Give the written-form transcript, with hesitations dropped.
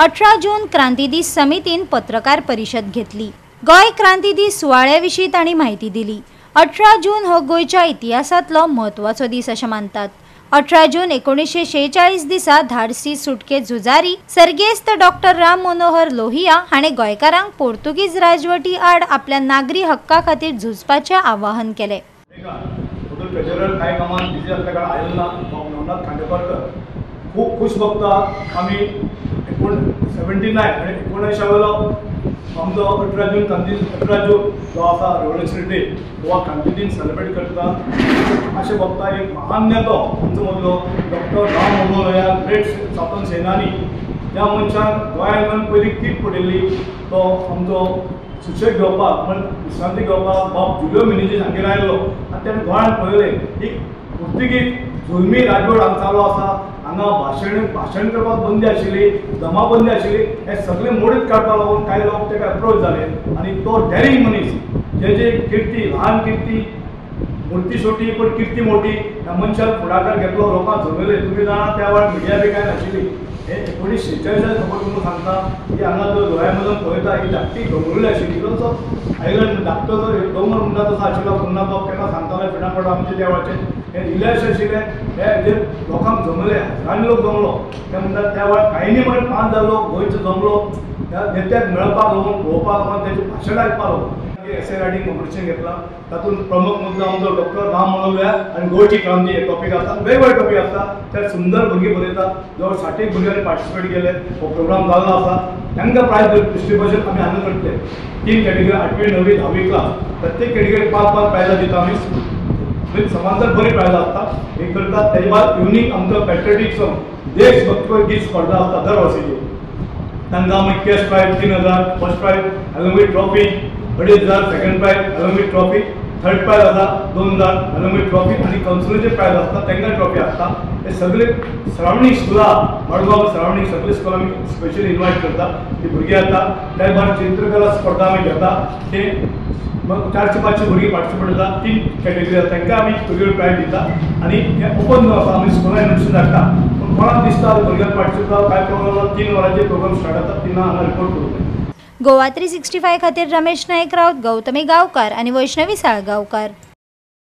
18 जून क्रांती दीस समितीन पत्रकार परिषद घेतली। गोय क्रांती दीस सुवाळ्याविशीं तांणी माहिती दिली। 18 जून हो गोयच्या इतिहासांतलो म्हत्वाचो दीस अशें मानतात। 18 जून 1946 दिसा धाडसी सुटके झुजारी सर्गेस्त डॉक्टर राम मनोहर लोहिया हाणें गोंयकारांक पोर्तुगीज राजवटी आड आपल्या नागरी हक्का खातीर झुजपाचें आवाहन केलें। खूब खुश भोगता आमी 79 आनी 19वेलो आमचो 18 जून क्रांती 18 जून जो आसा रेवोल्युशनरी डे हो क्रांती दिन सेलिब्रेट करता। अशें भोगता एक महान नेतो आमचो मदलो डॉक्टर राम मनोहर लोहिया, ग्रेट स्वातंत्र्य सेनानी। त्या मनशान गोंयांत पयली कीट पडिल्ली तो आमचो सुशेग घेवपाक विश्रांती घेवपाक बाब जुलियो मिनेझीस हांगेर आयिल्लो आनी ताणें गोंयांत पळयलें एक पुर्तुगीज जुलमी राजवट हांगा चालू आसा। हांगा भाशण करपाक बंदी आशिल्ली, जमाबंदी आशिल्ली, हे सगळे मोडीत काडपाक लागून कांय लोक ताका अप्रोच जाले आनी तो डॅरिंग मनीस जे किर्ती ल्हान किर्ती मूर्ती छोटी पण किर्ती मोठी ह्या मनशान फुडाकार घेतलो, लोकांक जमयले। तुमी जाणा त्या वेळार मिडिया बी कांय नाशिल्ली। हे 1946 खबर तुमकां सांगता की हांगा जो गोंयांमधून पळयता ही धाकटी दोंगरुली आशिल्ली। तो आयलंड धाकटो जो दोंगर म्हणटा तसो आशिल्लो पुन्हा तो ताका सांगताले फिणापड आमचे त्या वेळाचेर हे रिलॅक्स आशिल्ले। हे जे लोकांक जमले, हजारांनी लोक जमलो ते म्हणटात त्या वेळार कांय न्ही म्हण 5000 लोक गोंयचो जमलो त्या नेत्याक मेळपाक लागून पळोवपाक लागून ताचें भाशण आयकपाक लागून एसे रायटिंग कॉम्पिटिशन घेतला। तातूंत प्रमुख मुद्दो आमचो डॉक्टर राम मनोहर लोहिया आनी गोंयची क्रांती हे टॉपीक आसा। वेगवेगळे टॉपीक आसता ते सुंदर भुरगीं बरयतात। जवळ 60 भुरग्यांनी पार्टिसिपेट केले। हो प्रोग्राम जाल्लो आसा। तांकां प्रायज डिस्ट्रिब्युशन आमी हांगा करतले। 3 कॅटेगरी 8वी 9वी 10वी क्लास प्रत्येक कॅटेगरी 5-5 प्रायजां दिता आमी। समांतर बरी प्रायजां आसता हे करतात। तेजे बाद युनीक आमचो पॅट्रियोटीक सॉंग देशभक्ती गीत स्पर्धा आसता दर वर्साची। तांकां आमी cash prize 3000 first prize along with trophy 2500 second prize along with trophy third prize आसा 2000 अलॉंग विथ ट्रॉफी आनी कन्सोलेचे प्रायज आसता तांकां ट्रॉफी आसता। हे सगळे सरावंडींग स्कुलां मडगांव सरावंडींग सगळे स्कुलां आमी स्पेशली इन्वायट करता। ती भुरगीं येता त्या भायर चित्रकला स्पर्धा आमी घेता। ते 400-500 भुरगीं पार्टिसिपेट जाता। 3 कॅटेगरी आसा तांकां आमी वेगवेगळे प्रायज दिता आनी हे ओपन जो आसा आमी स्कुलां इन्विटेशन धाडटा। पूण कोणाक दिसता भुरग्यांक पार्टिसिपेट जावप कांय प्रोग्राम 3 वरांचे प्रोग्राम स्टार्ट जाता तेन्ना हांगा रिपोर्ट करूं। गोवा 365 खातीर रमेश नायक राउत, गौतमी गांवकार आनी वैष्णवी साळगांवकार।